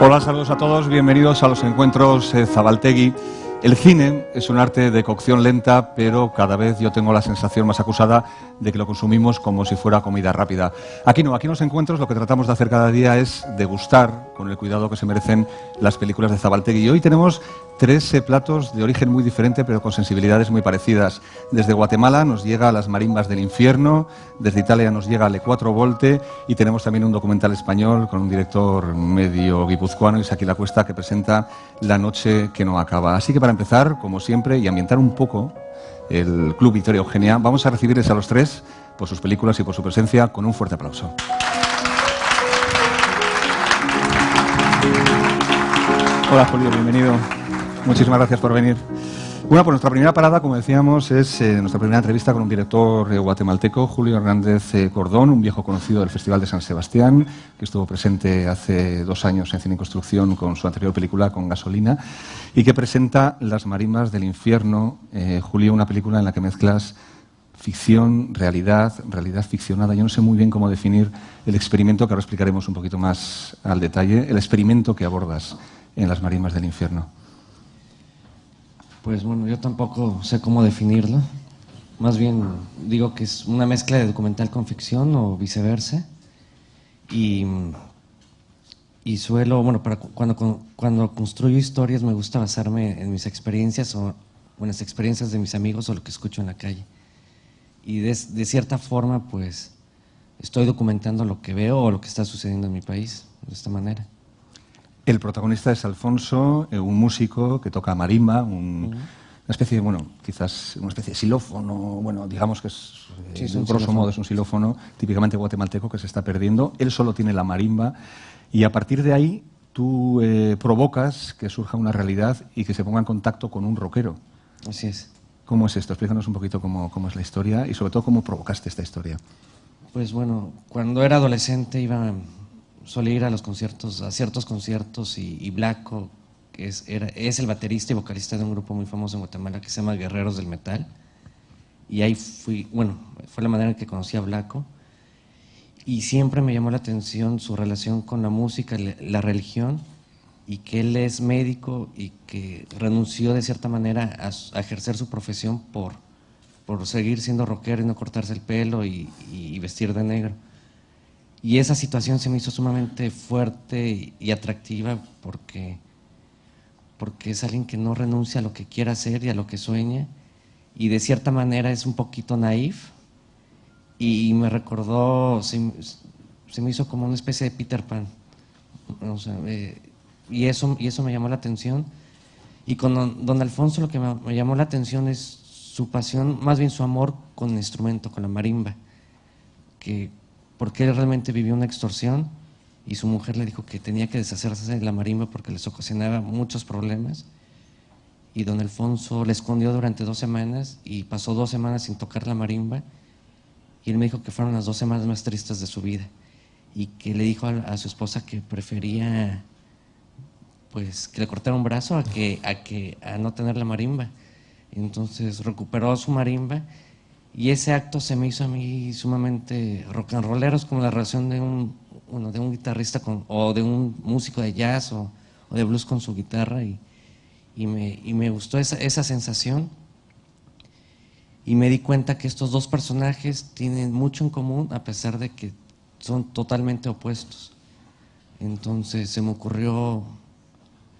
Hola, saludos a todos, bienvenidos a los encuentros Zabaltegui. El cine es un arte de cocción lenta, pero cada vez yo tengo la sensación más acusada de que lo consumimos como si fuera comida rápida. Aquí no, aquí en los encuentros lo que tratamos de hacer cada día es degustar, con el cuidado que se merecen, las películas de Zabaltegui. Y hoy tenemos tres platos de origen muy diferente, pero con sensibilidades muy parecidas. Desde Guatemala nos llega Las marimbas del infierno, desde Italia nos llega Le Quattro Volte, y tenemos también un documental español con un director medio guipuzcoano, Isaki Lacuesta, que presenta La noche que no acaba. Así que para empezar, como siempre, y ambientar un poco el Club Victoria Eugenia, vamos a recibirles a los tres por sus películas y por su presencia con un fuerte aplauso. Hola, Julio, bienvenido. Muchísimas gracias por venir. Bueno, pues nuestra primera parada, como decíamos, es nuestra primera entrevista con un director guatemalteco, Julio Hernández Cordón, un viejo conocido del Festival de San Sebastián, que estuvo presente hace 2 años en Cine en Construcción con su anterior película, Con gasolina, y que presenta Las marimbas del infierno. Julio, una película en la que mezclas ficción, realidad ficcionada. Yo no sé muy bien cómo definir el experimento, que ahora explicaremos un poquito más al detalle, el experimento que abordas en Las marimbas del infierno. Pues bueno, yo tampoco sé cómo definirlo. Más bien digo que es una mezcla de documental con ficción o viceversa. Y suelo, bueno, cuando construyo historias me gusta basarme en mis experiencias o en las experiencias de mis amigos o lo que escucho en la calle. Y de cierta forma, pues, estoy documentando lo que veo o lo que está sucediendo en mi país, de esta manera. El protagonista es Alfonso, un músico que toca marimba, una especie de, bueno, quizás una especie de xilófono, bueno, digamos que es, sí, grosso modo es un xilófono típicamente guatemalteco que se está perdiendo. Él solo tiene la marimba y a partir de ahí tú provocas que surja una realidad y que se ponga en contacto con un rockero. Así es. ¿Cómo es esto? Explícanos un poquito cómo es la historia y sobre todo cómo provocaste esta historia. Pues bueno, cuando era adolescente solía ir a los conciertos, a ciertos conciertos y Blacko, que es el baterista y vocalista de un grupo muy famoso en Guatemala que se llama Guerreros del Metal. Y ahí fue la manera en que conocí a Blacko. Y siempre me llamó la atención su relación con la música, la religión, y que él es médico y que renunció de cierta manera a ejercer su profesión por seguir siendo rockero y no cortarse el pelo y vestir de negro. Y esa situación se me hizo sumamente fuerte y atractiva porque es alguien que no renuncia a lo que quiere hacer y a lo que sueña, y de cierta manera es un poquito naif, y me recordó, se me hizo como una especie de Peter Pan. O sea, y eso me llamó la atención. Y con don Alfonso lo que me llamó la atención es su pasión, más bien su amor con el instrumento, con la marimba, porque él realmente vivió una extorsión y su mujer le dijo que tenía que deshacerse de la marimba porque les ocasionaba muchos problemas, y don Alfonso le escondió durante 2 semanas y pasó 2 semanas sin tocar la marimba, y él me dijo que fueron las 2 semanas más tristes de su vida, y que le dijo a su esposa que prefería pues que le cortara un brazo a no tener la marimba. Entonces recuperó su marimba. Y ese acto se me hizo a mí sumamente rock and rollero, es como la relación de un guitarrista o de un músico de jazz o de blues con su guitarra, y me gustó esa sensación, y me di cuenta que estos dos personajes tienen mucho en común a pesar de que son totalmente opuestos. Entonces se me ocurrió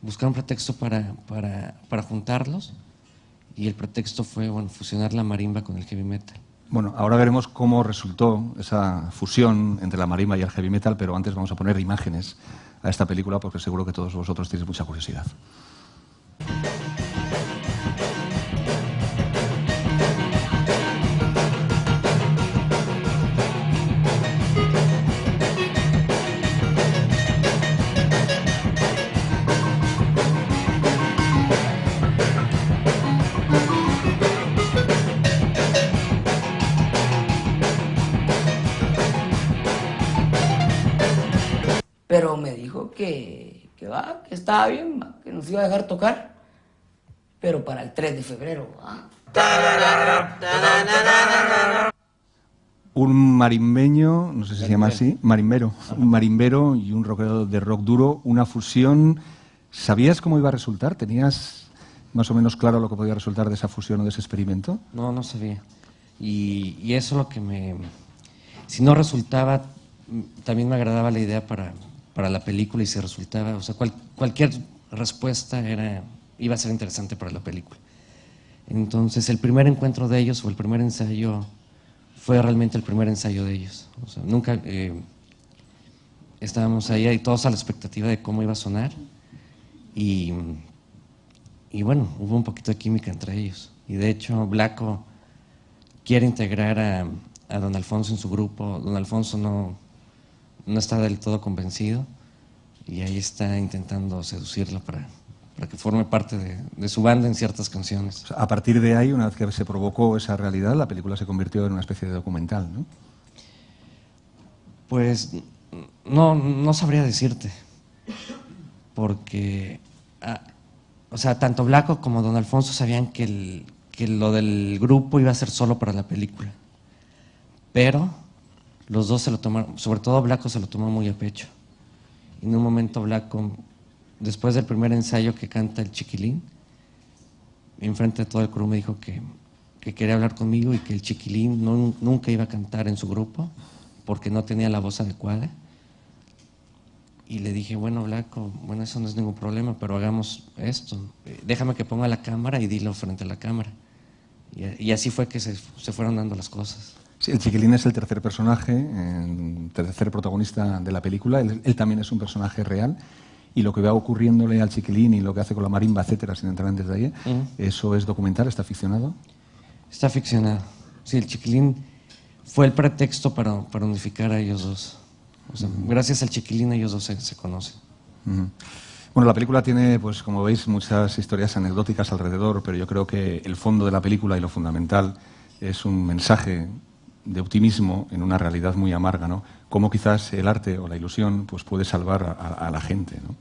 buscar un pretexto para juntarlos. Y el pretexto fue, fusionar la marimba con el heavy metal. Bueno, ahora veremos cómo resultó esa fusión entre la marimba y el heavy metal, pero antes vamos a poner imágenes a esta película porque seguro que todos vosotros tenéis mucha curiosidad. Pero me dijo que estaba bien, que nos iba a dejar tocar, pero para el 3 de febrero. Un marimbeño, no sé si se llama así, marimbero, un marimbero y un rockero de rock duro, una fusión. ¿Sabías cómo iba a resultar? ¿Tenías más o menos claro lo que podía resultar de esa fusión o de ese experimento? No, no sabía. Y eso es lo que me... Si no resultaba, también me agradaba la idea para la película, y si resultaba, o sea, cualquier respuesta iba a ser interesante para la película. Entonces, el primer encuentro de ellos o el primer ensayo fue realmente el primer ensayo de ellos. O sea, nunca estábamos ahí todos a la expectativa de cómo iba a sonar, y bueno, hubo un poquito de química entre ellos. Y de hecho, Blacko quiere integrar a don Alfonso en su grupo. Don Alfonso no está del todo convencido, y ahí está intentando seducirlo para que forme parte de su banda en ciertas canciones. O sea, a partir de ahí, una vez que se provocó esa realidad, la película se convirtió en una especie de documental, ¿no? Pues no sabría decirte, porque o sea, tanto Blacko como don Alfonso sabían que lo del grupo iba a ser solo para la película, pero los dos se lo tomaron, sobre todo Blacko se lo tomó muy a pecho. Y en un momento Blacko, después del primer ensayo que canta el Chiquilín, enfrente de todo el crew me dijo que quería hablar conmigo y que el Chiquilín nunca iba a cantar en su grupo porque no tenía la voz adecuada. Y le dije, bueno, Blacko, bueno, eso no es ningún problema, pero hagamos esto. Déjame que ponga la cámara y dilo frente a la cámara. Y así fue que se fueron dando las cosas. Sí, el Chiquilín es el tercer personaje, el tercer protagonista de la película. Él también es un personaje real. Y lo que va ocurriéndole al Chiquilín y lo que hace con la marimba, etcétera, sin entrar en detalle, ¿eso es documental? ¿Está ficcionado? Está ficcionado. Sí, el Chiquilín fue el pretexto para unificar a ellos dos. O sea, gracias al Chiquilín ellos dos se conocen. Bueno, la película tiene, pues como veis, muchas historias anecdóticas alrededor, pero yo creo que el fondo de la película y lo fundamental es un mensaje de optimismo en una realidad muy amarga, ¿no? Cómo quizás el arte o la ilusión pues puede salvar a la gente, ¿no?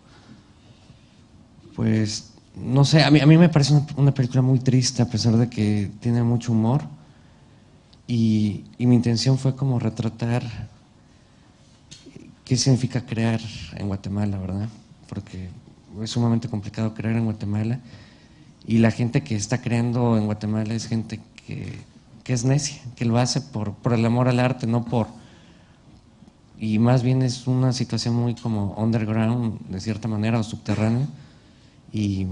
Pues, no sé, a mí me parece una película muy triste, a pesar de que tiene mucho humor, y mi intención fue como retratar qué significa crear en Guatemala, ¿verdad? Porque es sumamente complicado crear en Guatemala, y la gente que está creando en Guatemala es gente que es necia, que lo hace por el amor al arte, no por... Y más bien es una situación muy como underground, de cierta manera, o subterránea, y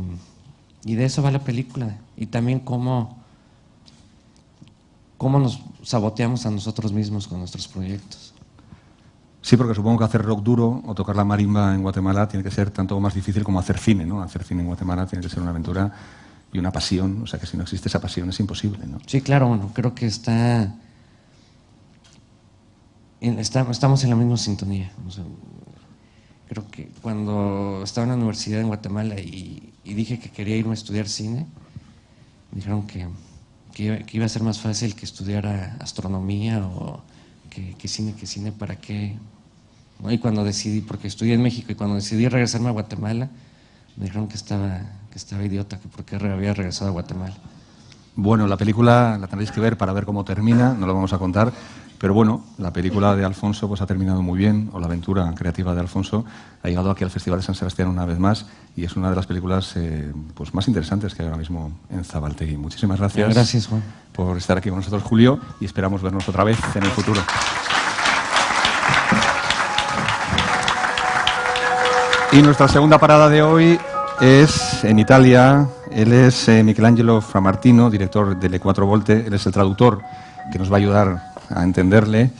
de eso va la película. Y también cómo nos saboteamos a nosotros mismos con nuestros proyectos. Sí, porque supongo que hacer rock duro o tocar la marimba en Guatemala tiene que ser tanto más difícil como hacer cine, ¿no? Hacer cine en Guatemala tiene que ser una aventura y una pasión, o sea que si no existe esa pasión es imposible, ¿no? Sí, claro, bueno, creo que estamos en la misma sintonía. O sea, creo que cuando estaba en la universidad en Guatemala y dije que quería irme a estudiar cine, me dijeron que iba a ser más fácil que estudiara astronomía o que cine, ¿para qué? ¿No? Y cuando decidí, porque estudié en México, y cuando decidí regresarme a Guatemala, me dijeron que estaba idiota, que por qué había regresado a Guatemala. Bueno, la película la tendréis que ver para ver cómo termina, no lo vamos a contar, pero bueno, la película de Alfonso pues ha terminado muy bien, o la aventura creativa de Alfonso ha llegado aquí al Festival de San Sebastián una vez más, y es una de las películas pues más interesantes que hay ahora mismo en Zabaltegui. Muchísimas gracias. Gracias, Juan, por estar aquí con nosotros, Julio, y esperamos vernos otra vez en el futuro. Y nuestra segunda parada de hoy es en Italia. Él es Michelangelo Framartino, director de Le Quattro Volte. Él es el traductor que nos va a ayudar a entenderle.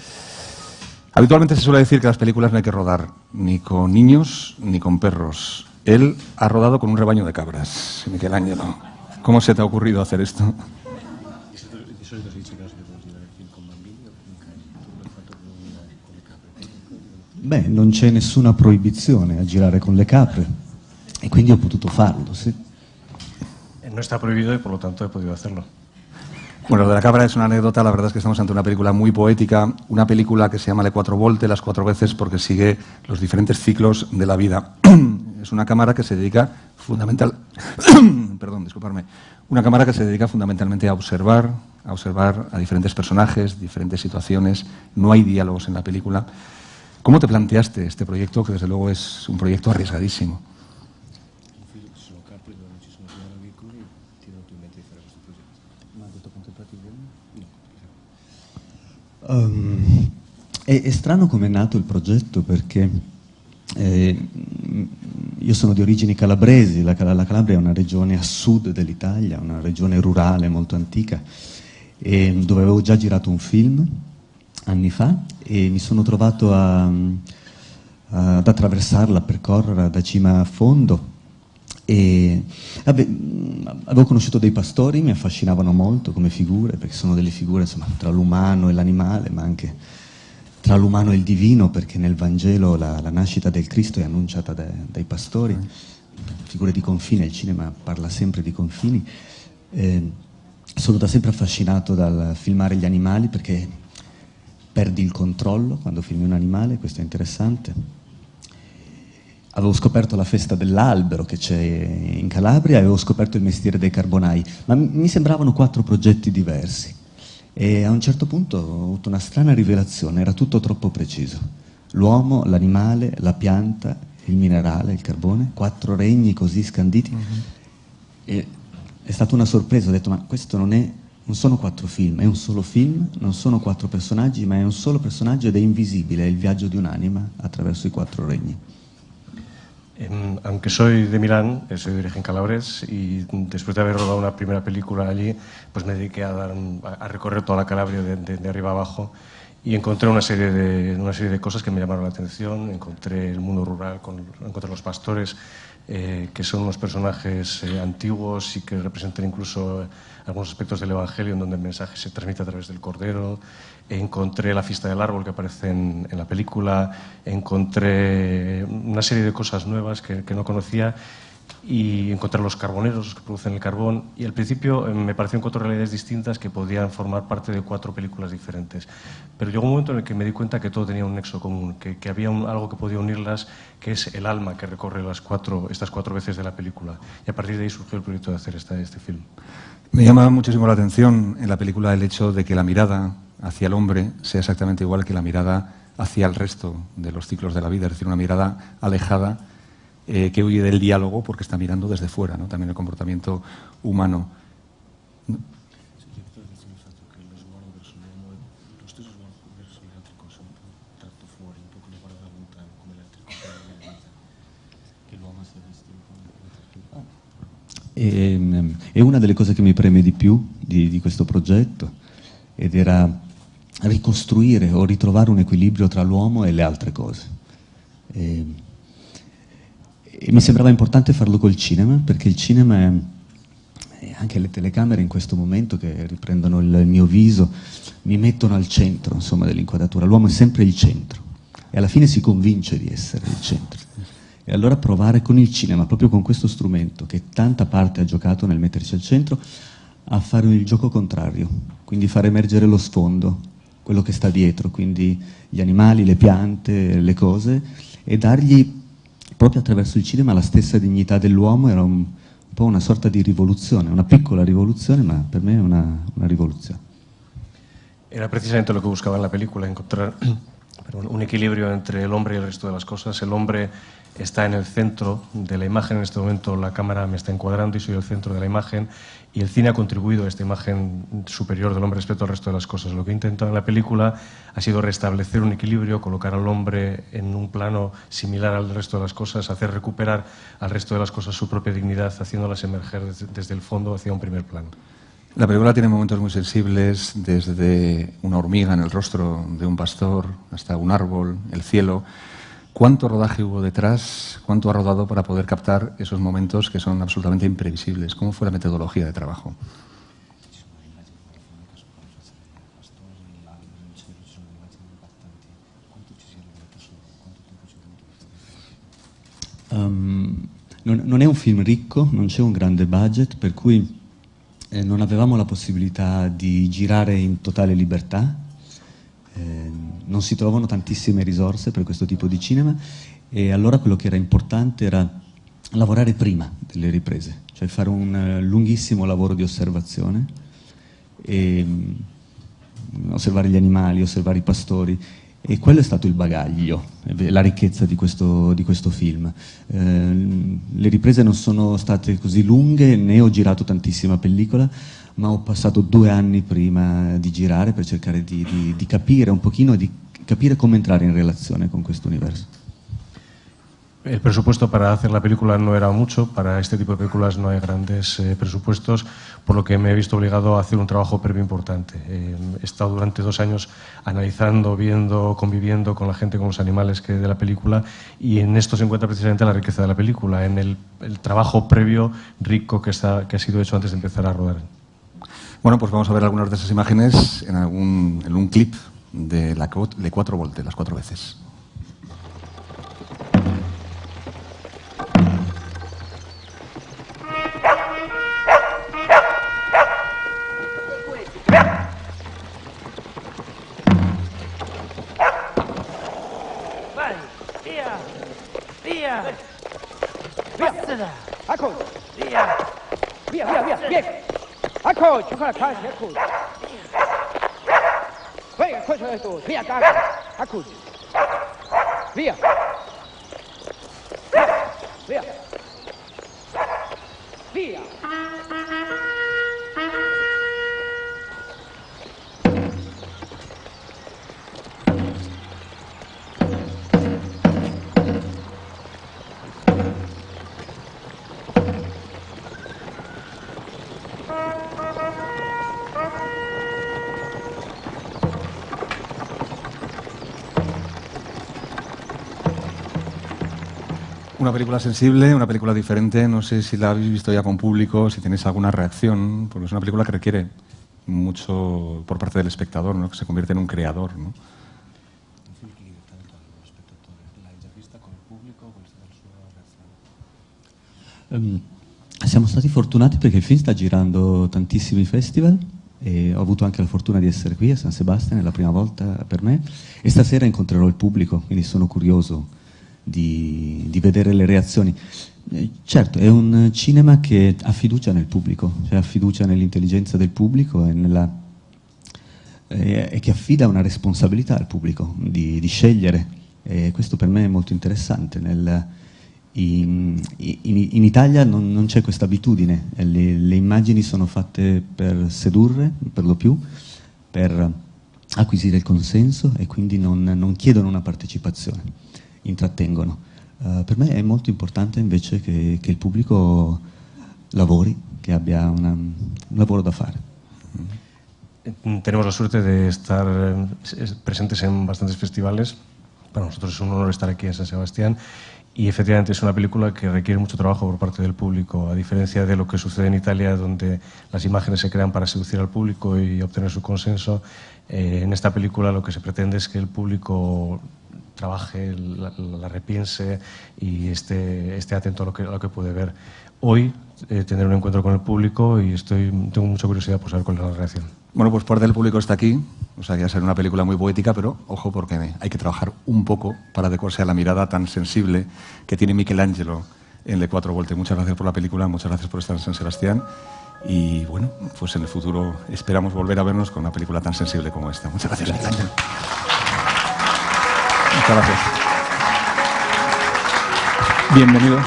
Habitualmente se suele decir que las películas no hay que rodar ni con niños ni con perros. Él ha rodado con un rebaño de cabras. Michelangelo, ¿cómo se te ha ocurrido hacer esto? Beh, non c'è nessuna proibizione a girare con le capre e quindi ho potuto farlo, sì. No está prohibido y por lo tanto he podido hacerlo. Bueno, lo de la cabra es una anécdota. La verdad es que estamos ante una película muy poética, una película que se llama Le Quattro Volte, las 4 veces, porque sigue los diferentes ciclos de la vida. Es una cámara que se dedica fundamentalmente a observar, a observar a diferentes personajes, diferentes situaciones, no hay diálogos en la película. ¿Cómo te planteaste este proyecto, que desde luego es un proyecto arriesgadísimo? È strano come è nato il progetto, perché io sono di origini calabresi, la Calabria è una regione a sud dell'Italia, una regione rurale molto antica, dove avevo già girato un film anni fa e mi sono trovato ad attraversarla, a percorrerla da cima a fondo. E avevo conosciuto dei pastori, mi affascinavano molto come figure, perché sono delle figure, insomma, tra l'umano e l'animale, ma anche tra l'umano e il divino, perché nel Vangelo la nascita del Cristo è annunciata dai pastori, figure di confine, il cinema parla sempre di confini. Sono da sempre affascinato dal filmare gli animali, perché perdi il controllo quando filmi un animale, questo è interessante. Avevo scoperto la festa dell'albero che c'è in Calabria e avevo scoperto il mestiere dei carbonai, ma mi sembravano 4 progetti diversi. E a un certo punto ho avuto una strana rivelazione, era tutto troppo preciso. L'uomo, l'animale, la pianta, il minerale, il carbone, 4 regni così scanditi. E è stata una sorpresa, ho detto, ma questo non sono 4 film, è un solo film, non sono 4 personaggi, ma è un solo personaggio ed è invisibile, è il viaggio di un'anima attraverso i 4 regni. Aunque soy de Milán, soy de origen calabres, y después de haber rodado una primera película allí, pues me dediqué a recorrer toda la Calabria de arriba abajo y encontré una serie de cosas que me llamaron la atención. Encontré el mundo rural, encontré los pastores, que son unos personajes antiguos y que representan incluso algunos aspectos del Evangelio, en donde el mensaje se transmite a través del Cordero. Encontré la fiesta del árbol que aparece en la película, encontré una serie de cosas nuevas que no conocía, y encontré los carboneros, los que producen el carbón, y al principio me parecieron 4 realidades distintas que podían formar parte de 4 películas diferentes. Pero llegó un momento en el que me di cuenta que todo tenía un nexo común, que había algo que podía unirlas, que es el alma que recorre estas 4 veces de la película. Y a partir de ahí surgió el proyecto de hacer este film. Me llama muchísimo la atención en la película el hecho de que la mirada hacia el hombre sea exactamente igual que la mirada hacia el resto de los ciclos de la vida, es decir, una mirada alejada que huye del diálogo porque está mirando desde fuera, ¿no? También el comportamiento humano. E una delle cose che mi preme di più di questo progetto ed era ricostruire o ritrovare un equilibrio tra l'uomo e le altre cose. E mi sembrava importante farlo col cinema, perché il cinema e anche le telecamere in questo momento che riprendono il mio viso mi mettono al centro, insomma, dell'inquadratura. L'uomo è sempre il centro e alla fine si convince di essere il centro. E allora provare con il cinema, proprio con questo strumento che tanta parte ha giocato nel metterci al centro, a fare il gioco contrario, quindi far emergere lo sfondo, quello che sta dietro, quindi gli animali, le piante, le cose, e dargli proprio attraverso il cinema la stessa dignità dell'uomo. Era un po' una sorta di rivoluzione, una piccola rivoluzione, ma per me è una rivoluzione. Era precisamente lo que buscaba en la película, encontrar un equilibrio entre el hombre y el resto de las cosas. El hombre está en el centro de la imagen, en este momento la cámara me está encuadrando y soy el centro de la imagen, y el cine ha contribuido a esta imagen superior del hombre respecto al resto de las cosas. Lo que he intentado en la película ha sido restablecer un equilibrio, colocar al hombre en un plano similar al resto de las cosas, hacer recuperar al resto de las cosas su propia dignidad, haciéndolas emerger desde el fondo hacia un primer plano. La película tiene momentos muy sensibles, desde una hormiga en el rostro de un pastor hasta un árbol, el cielo. ¿Cuánto rodaje hubo detrás? ¿Cuánto ha rodado para poder captar esos momentos que son absolutamente imprevisibles? ¿Cómo fue la metodología de trabajo? Non è un film ricco, non c'è un grande budget, per cui non avevamo la possibilità di girare in totale libertà. Non si trovano tantissime risorse per questo tipo di cinema, e allora quello che era importante era lavorare prima delle riprese, cioè fare un lunghissimo lavoro di osservazione, osservare gli animali, osservare i pastori. E quello è stato il bagaglio, la ricchezza di questo film. Le riprese non sono state così lunghe, né ho girato tantissima pellicola, ma ho passato 2 anni prima di girare per cercare di capire un pochino, di capire come entrare in relazione con questo universo. El presupuesto para hacer la película no era mucho, para este tipo de películas no hay grandes presupuestos, por lo que me he visto obligado a hacer un trabajo previo importante. He estado durante 2 años analizando, viendo, conviviendo con la gente, con los animales de la película, y en esto se encuentra precisamente la riqueza de la película, en el trabajo previo rico que ha sido hecho antes de empezar a rodar. Bueno, pues vamos a ver algunas de esas imágenes en un clip de la 4 Volte, las 4 veces. Via! Via! Via! Una película sensible, una película diferente, no sé si la habéis visto ya con público, si tenéis alguna reacción, porque es una película que requiere mucho por parte del espectador, ¿no? Que se convierte en un creador, ¿no? Siamo stati fortunati perché il film sta girando tantissimi festival e ho avuto anche la fortuna di essere qui a San Sebastian, è la prima volta per me, e stasera incontrerò il pubblico, quindi sono curioso di vedere le reazioni. Certo, è un cinema che ha fiducia nel pubblico, cioè ha fiducia nell'intelligenza del pubblico e che affida una responsabilità al pubblico di scegliere. E questo per me è molto interessante. In Italia non c'è questa abitudine, le immagini sono fatte per sedurre, per lo più, per acquisire il consenso e quindi non chiedono una partecipazione. Intrattengono. Per me è molto importante invece che il pubblico lavori, che abbia un lavoro da fare. Tenemos la suerte de estar presentes en bastantes festivales. Para nosotros es un honor estar aquí en San Sebastián y efectivamente es una película que requiere mucho trabajo por parte del público, a diferencia de lo que sucede en Italia, donde las imágenes se crean para seducir al público y obtener su consenso. En esta película lo que se pretende es que el público trabaje, la repiense y esté atento a lo que puede ver. Hoy tener un encuentro con el público y tengo mucha curiosidad por saber cuál es la reacción. Bueno, pues parte del público está aquí, o sea que va a ser una película muy poética, pero ojo porque hay que trabajar un poco para adecuarse a la mirada tan sensible que tiene Michelangelo en Le 4 Volte. Muchas gracias por la película, muchas gracias por estar en San Sebastián y bueno, pues en el futuro esperamos volver a vernos con una película tan sensible como esta. Muchas gracias, Michelangelo. Muchas gracias. Bienvenidos.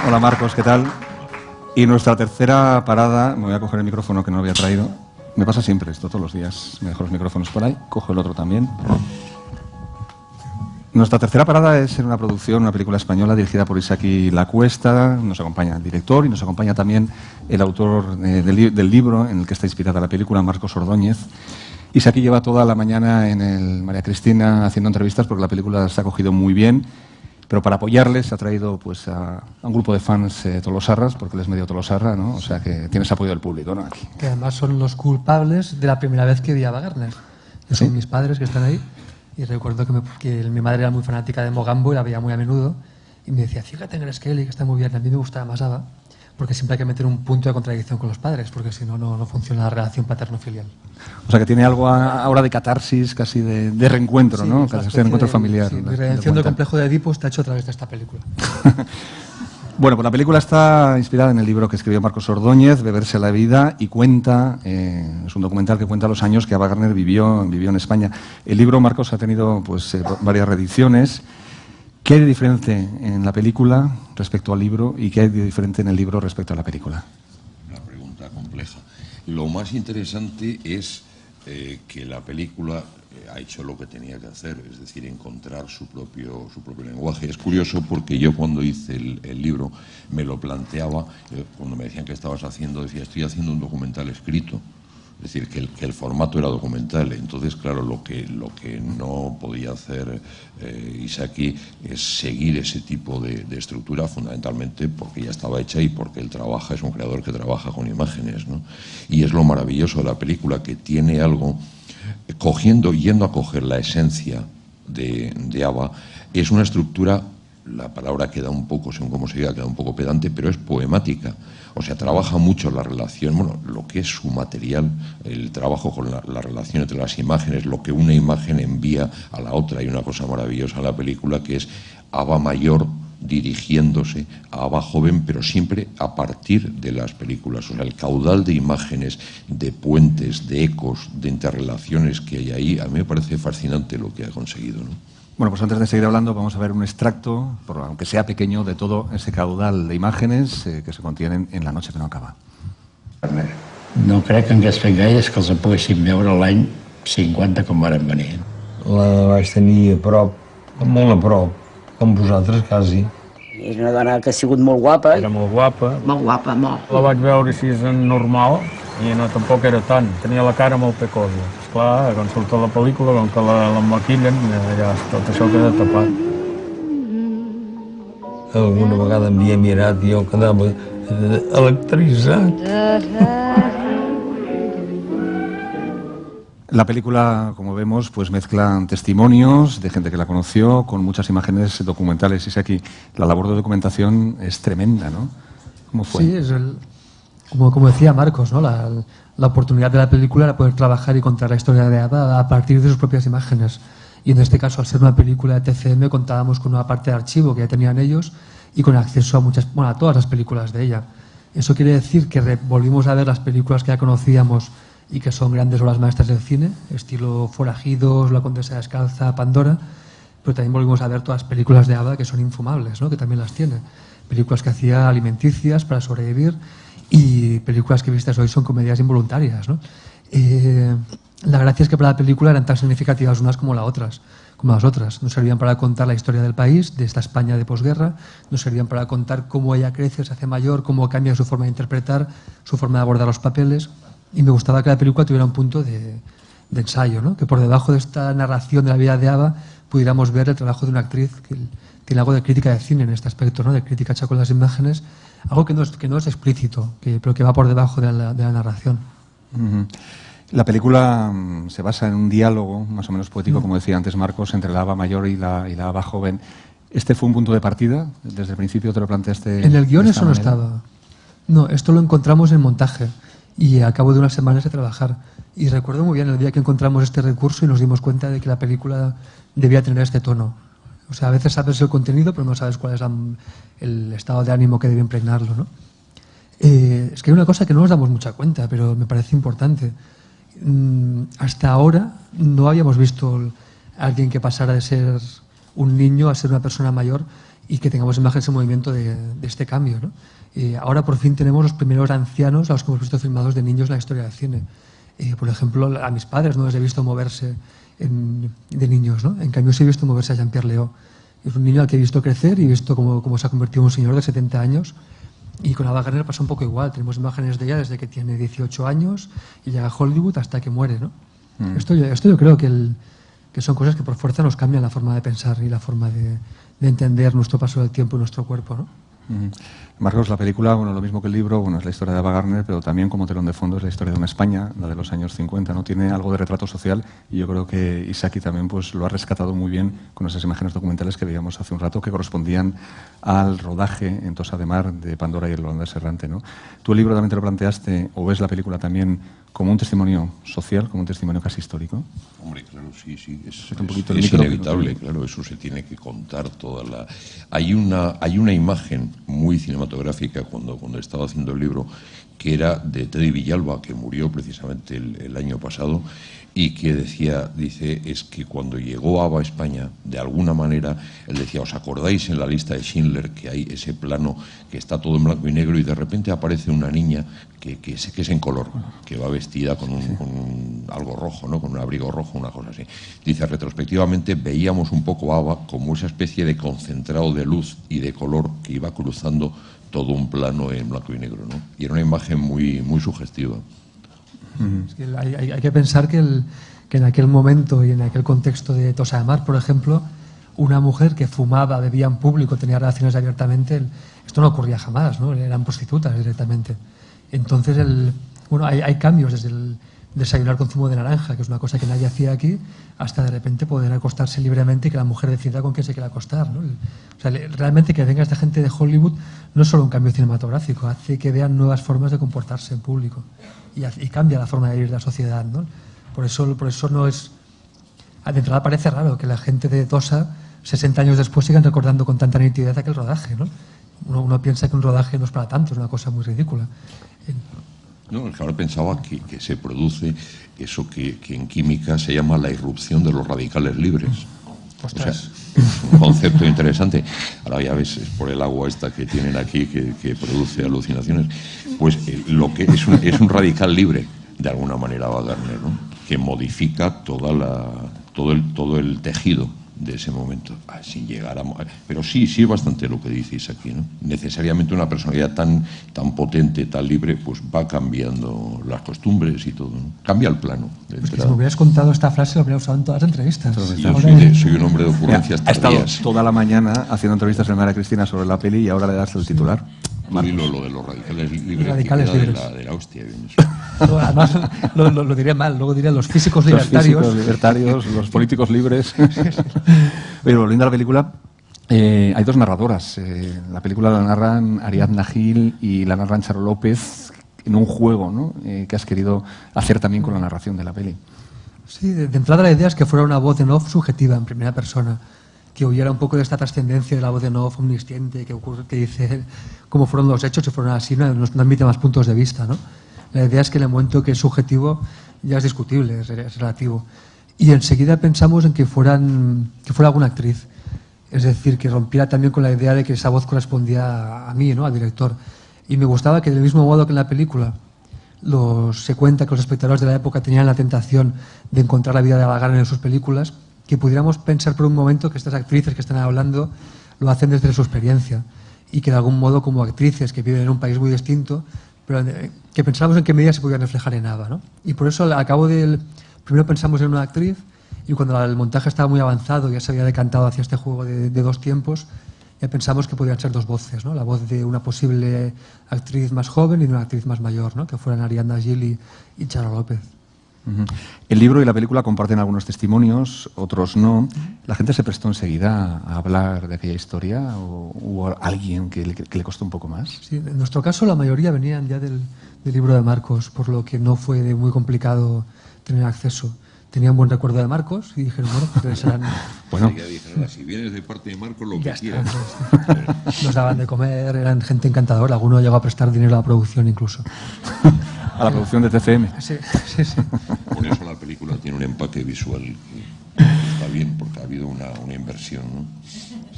Hola Marcos, ¿qué tal? Y nuestra tercera parada, me voy a coger el micrófono que no lo había traído. Me pasa siempre esto, todos los días. Me dejo los micrófonos por ahí, cojo el otro también. Nuestra tercera parada es en una producción, una película española dirigida por Isaki Lacuesta. Nos acompaña el director y nos acompaña también el autor del libro en el que está inspirada la película, Marcos Ordóñez. Isaki lleva toda la mañana en el María Cristina haciendo entrevistas porque la película se ha acogido muy bien, pero para apoyarles ha traído pues, a un grupo de fans tolosarras, porque él es medio tolosarra, ¿no? O sea que tienes apoyo del público, ¿no? Aquí. Que además son los culpables de la primera vez que vi a Wagner. Que son mis padres que están ahí. Y recuerdo que mi madre era muy fanática de Mogambo y la veía muy a menudo. Y me decía, fíjate en el Skelly, que está muy bien. A mí me gustaba más Ava, porque siempre hay que meter un punto de contradicción con los padres, porque si no, no funciona la relación paterno-filial. O sea que tiene algo ahora de catarsis, casi de reencuentro, sí, ¿no? Casi de reencuentro familiar. Sí, mi redención del complejo de Edipo está hecho a través de esta película. Bueno, pues la película está inspirada en el libro que escribió Marcos Ordóñez, Beberse la vida, y cuenta, es un documental que cuenta los años que Ava Gardner vivió en España. El libro, Marcos, ha tenido pues varias reediciones. ¿Qué hay de diferente en la película respecto al libro y qué hay de diferente en el libro respecto a la película? Una pregunta compleja. Lo más interesante es que la película ha hecho lo que tenía que hacer, es decir, encontrar su propio lenguaje. Es curioso porque yo cuando hice el libro me lo planteaba, cuando me decían que estabas haciendo, decía, estoy haciendo un documental escrito. Es decir, que el formato era documental. Entonces, claro, lo que no podía hacer Isaki es seguir ese tipo de estructura, fundamentalmente porque ya estaba hecha y porque él trabaja, es un creador que trabaja con imágenes, ¿no? Y es lo maravilloso de la película, que tiene algo, yendo a coger la esencia de Ava, es una estructura, la palabra queda un poco, según cómo se diga, queda un poco pedante, pero es poemática. O sea, trabaja mucho la relación, bueno, lo que es su material, el trabajo con la relación entre las imágenes, lo que una imagen envía a la otra. Hay una cosa maravillosa en la película que es Ava mayor dirigiéndose a Ava joven, pero siempre a partir de las películas. O sea, el caudal de imágenes, de puentes, de ecos, de interrelaciones que hay ahí, a mí me parece fascinante lo que ha conseguido, ¿no? Bueno, pues antes de seguir hablando vamos a ver un extracto, aunque sea pequeño, de todo ese caudal de imágenes que se contienen en La noche que no acaba. No crec que hagués fet gaires que els poguéssim veure l'any 50 com varen venir. La vaig tenir a prop, molt a prop, com vosaltres quasi. És una dona que ha sigut molt guapa. Era molt guapa. Molt guapa, molt. La vaig veure així normal i no tampoc era tant. Tenia la cara molt pecosa. Esclar, quan surt a la pel·lícula, com que la maquillen, ja tot això queda tapat. Alguna vegada m'havia mirat i jo quedava electritzat. La película, como vemos, pues mezclan testimonios de gente que la conoció con muchas imágenes documentales. Y aquí la labor de documentación es tremenda, ¿no? ¿Cómo fue? Sí, es como decía Marcos, ¿no? La oportunidad de la película era poder trabajar y contar la historia de Ava a partir de sus propias imágenes. Y en este caso, al ser una película de TCM, contábamos con una parte de archivo que ya tenían ellos y con acceso a todas las películas de ella. Eso quiere decir que volvimos a ver las películas que ya conocíamos y que son grandes obras maestras del cine, estilo Forajidos, La condesa descalza, Pandora, pero también volvimos a ver todas las películas de Ava que son infumables, ¿no? Que también las tiene. Películas que hacía alimenticias para sobrevivir y películas que vistas hoy son comedias involuntarias, ¿no? La gracia es que para la película eran tan significativas unas como las otras. Nos servían para contar la historia del país, de esta España de posguerra, nos servían para contar cómo ella crece, se hace mayor, cómo cambia su forma de interpretar, su forma de abordar los papeles. Y me gustaba que la película tuviera un punto de ensayo, ¿no? Que por debajo de esta narración de la vida de Ava pudiéramos ver el trabajo de una actriz que tiene algo de crítica de cine en este aspecto, ¿no? De crítica hecha con las imágenes, algo que no es explícito, pero que va por debajo de la narración. La película se basa en un diálogo más o menos poético, como decía antes Marcos, entre la Ava mayor y la Ava joven. ¿Este fue un punto de partida? ¿Desde el principio te lo planteaste? En el guión eso no estaba. No, esto lo encontramos en montaje y al cabo de unas semanas de trabajar. Y recuerdo muy bien el día que encontramos este recurso y nos dimos cuenta de que la película debía tener este tono. O sea, a veces sabes el contenido, pero no sabes cuál es el estado de ánimo que debe impregnarlo, ¿no? Es que hay una cosa que no nos damos mucha cuenta, pero me parece importante. Hasta ahora no habíamos visto a alguien que pasara de ser un niño a ser una persona mayor y que tengamos imágenes en movimiento de este cambio, ¿no? Ahora por fin tenemos los primeros ancianos a los que hemos visto filmados de niños en la historia del cine. Por ejemplo, a mis padres no les he visto moverse de niños, ¿no? En cambio sí he visto moverse a Jean-Pierre Léaud. Es un niño al que he visto crecer y he visto cómo se ha convertido en un señor de 70 años. Y con Ava Gardner pasa un poco igual. Tenemos imágenes de ella desde que tiene 18 años y llega a Hollywood hasta que muere, ¿no? Esto yo creo que son cosas que por fuerza nos cambian la forma de pensar y la forma de entender nuestro paso del tiempo y nuestro cuerpo, ¿no? Marcos, la película, bueno, lo mismo que el libro, bueno, es la historia de Ava Gardner, pero también como telón de fondo es la historia de una España, la de los años 50, ¿no? Tiene algo de retrato social y yo creo que Isaki también pues lo ha rescatado muy bien con esas imágenes documentales que veíamos hace un rato que correspondían al rodaje en Tossa de Mar de Pandora y el holandés errante, ¿no? ¿Tú el libro también te lo planteaste o ves la película también como un testimonio social, como un testimonio casi histórico. Hombre, claro, sí, es es inevitable, claro, eso se tiene que contar toda la... Hay una imagen muy cinematográfica cuando estaba haciendo el libro, que era de Teddy Villalba, que murió precisamente el año pasado, y que dice, es que cuando llegó ABBA a España, de alguna manera, él decía, ¿os acordáis en la lista de Schindler que hay ese plano que está todo en blanco y negro y de repente aparece una niña que es en color, que va vestida con algo rojo, ¿no? Con un abrigo rojo, una cosa así? Dice, retrospectivamente veíamos un poco a ABBA como esa especie de concentrado de luz y de color que iba cruzando todo un plano en blanco y negro, ¿no? Y era una imagen muy, muy sugestiva. Es que hay que pensar que en aquel momento y en aquel contexto de Tossa de Mar, por ejemplo, una mujer que fumaba, bebía en público, tenía relaciones abiertamente, esto no ocurría jamás, ¿no? Eran prostitutas directamente. Entonces, hay cambios desde el desayunar con zumo de naranja, que es una cosa que nadie hacía aquí, hasta de repente poder acostarse libremente y que la mujer decida con quién se quiere acostar, ¿no? O sea, realmente que venga esta gente de Hollywood no es solo un cambio cinematográfico, hace que vean nuevas formas de comportarse en público y cambia la forma de vivir la sociedad, ¿no? Por eso no es... De entrada parece raro que la gente de Tossa, 60 años después, sigan recordando con tanta nitidez aquel rodaje, ¿no? Uno piensa que un rodaje no es para tanto, es una cosa muy ridícula. No, es que ahora pensaba que se produce eso que en química se llama la irrupción de los radicales libres. O sea, es un concepto interesante. Ahora ya ves, es por el agua esta que tienen aquí que produce alucinaciones. Pues lo que es un radical libre, de alguna manera, Wagner, ¿no? Que modifica todo el tejido de ese momento, sin llegar a... Pero sí es bastante lo que dices aquí, ¿no? Necesariamente una personalidad tan potente, tan libre, pues va cambiando las costumbres y todo, ¿no? Cambia el plano. Pues que si me hubieras contado esta frase, lo habría usado en todas las entrevistas. Sí, yo soy un hombre de ocurrencias tardías. Ha estado toda la mañana haciendo entrevistas en María Cristina sobre la peli y ahora le das el titular. Lo de los radicales libres, radicales libres. De la hostia. No, además, lo diré mal, luego diré los físicos libertarios. Los físicos libertarios, los políticos libres. Pero volviendo a la película, hay dos narradoras. La película la narran Ariadna Gil y la narran Charo López en un juego, ¿no? Que has querido hacer también con la narración de la peli. Sí, de entrada la idea es que fuera una voz en off subjetiva, en primera persona, que hubiera un poco de esta trascendencia de la voz en off omnisciente, que dice cómo fueron los hechos, si fueron así, no admite más puntos de vista, ¿no? La idea es que en el momento que es subjetivo ya es discutible, es relativo. Y enseguida pensamos en que fuera alguna actriz. Es decir, que rompiera también con la idea de que esa voz correspondía a mí, ¿no? Al director. Y me gustaba que del mismo modo que en la película se cuenta que los espectadores de la época tenían la tentación de encontrar la vida de Wagner en sus películas, que pudiéramos pensar por un momento que estas actrices que están hablando lo hacen desde su experiencia y que de algún modo como actrices que viven en un país muy distinto, pero que pensamos en qué medida se podían reflejar en ABBA, ¿no? Y por eso al cabo primero pensamos en una actriz y cuando el montaje estaba muy avanzado, ya se había decantado hacia este juego de dos tiempos, ya pensamos que podían ser dos voces, ¿no? La voz de una posible actriz más joven y de una actriz más mayor, ¿no? Que fueran Ariadna Gil y Charo López. El libro y la película comparten algunos testimonios, otros no. ¿La gente se prestó enseguida a hablar de aquella historia o hubo alguien que le costó un poco más? Sí, en nuestro caso la mayoría venían ya del libro de Marcos, por lo que no fue muy complicado tener acceso. Tenían buen recuerdo de Marcos y dijeron, bueno, pues serán... Bueno, ya dijeron, si vienes de parte de Marcos, lo que quieras. Nos daban de comer, eran gente encantadora. Alguno llegó a prestar dinero a la producción incluso. A la producción de TCM. Sí. Por eso la película tiene un empaque visual que está bien, porque ha habido una inversión, ¿no?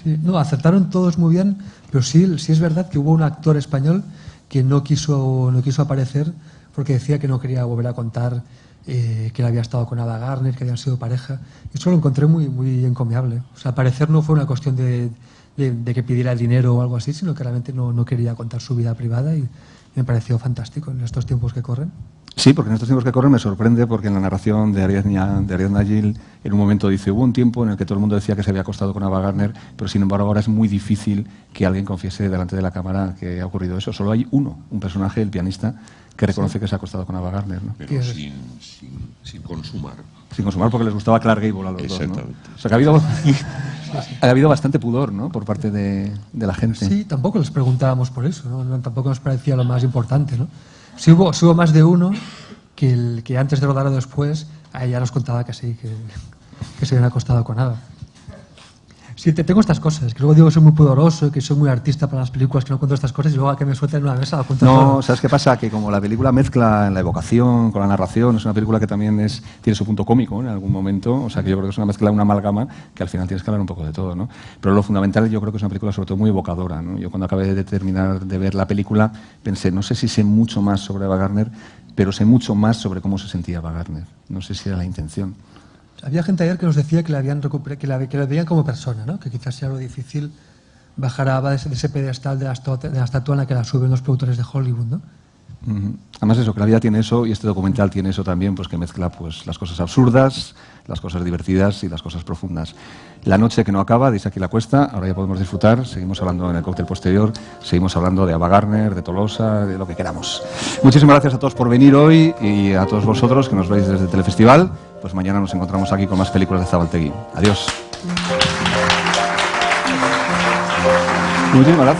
Sí, no, acertaron todos muy bien, pero sí es verdad que hubo un actor español que no quiso aparecer porque decía que no quería volver a contar que él había estado con Ava Gardner, que habían sido pareja. Y eso lo encontré muy, muy encomiable. O sea, al parecer no fue una cuestión de que pidiera el dinero o algo así, sino que realmente no quería contar su vida privada y me pareció fantástico en estos tiempos que corren. Sí, porque en estos tiempos que corren me sorprende porque en la narración de Ariadna Gil en un momento dice, hubo un tiempo en el que todo el mundo decía que se había acostado con Ava Gardner, pero sin embargo ahora es muy difícil que alguien confiese delante de la cámara que ha ocurrido eso. Solo hay un personaje, el pianista, que reconoce que se ha acostado con Ava Gardner, ¿no? Pero sin consumar. Sin consumar porque les gustaba Clark Gable a los dos, ¿no? O sea que ha habido bastante pudor, ¿no? Por parte de la gente. Sí, tampoco les preguntábamos por eso, ¿no? Tampoco nos parecía lo más importante, ¿no? Si hubo más de uno, que antes de rodar o después, a ella nos contaba que sí, que se habían acostado con Ava. Sí, tengo estas cosas, que luego digo que soy muy pudoroso, que soy muy artista para las películas, que no cuento estas cosas y luego a que me suelten en una mesa la cuento todo. No, ¿sabes qué pasa? Que como la película mezcla en la evocación con la narración, es una película que también tiene su punto cómico en algún momento, o sea que yo creo que es una mezcla, una amalgama, que al final tienes que hablar un poco de todo, ¿no? Pero lo fundamental yo creo que es una película sobre todo muy evocadora, ¿no? Yo cuando acabé de terminar de ver la película pensé, no sé si sé mucho más sobre Ava Gardner, pero sé mucho más sobre cómo se sentía Ava Gardner. No sé si era la intención. Había gente ayer que nos decía que la veían como persona, ¿no? Que quizás sea lo difícil bajar a Ava de ese pedestal de la estatua en la que la suben los productores de Hollywood, ¿no? Además eso, que la vida tiene eso y este documental tiene eso también, pues que mezcla pues las cosas absurdas, las cosas divertidas y las cosas profundas. La noche que no acaba, dice aquí la cuesta, ahora ya podemos disfrutar, seguimos hablando en el cóctel posterior, seguimos hablando de Ava Gardner, de Tolosa, de lo que queramos. Muchísimas gracias a todos por venir hoy y a todos vosotros que nos veis desde Telefestival, pues mañana nos encontramos aquí con más películas de Zabaltegui. Adiós. Muchísimas gracias.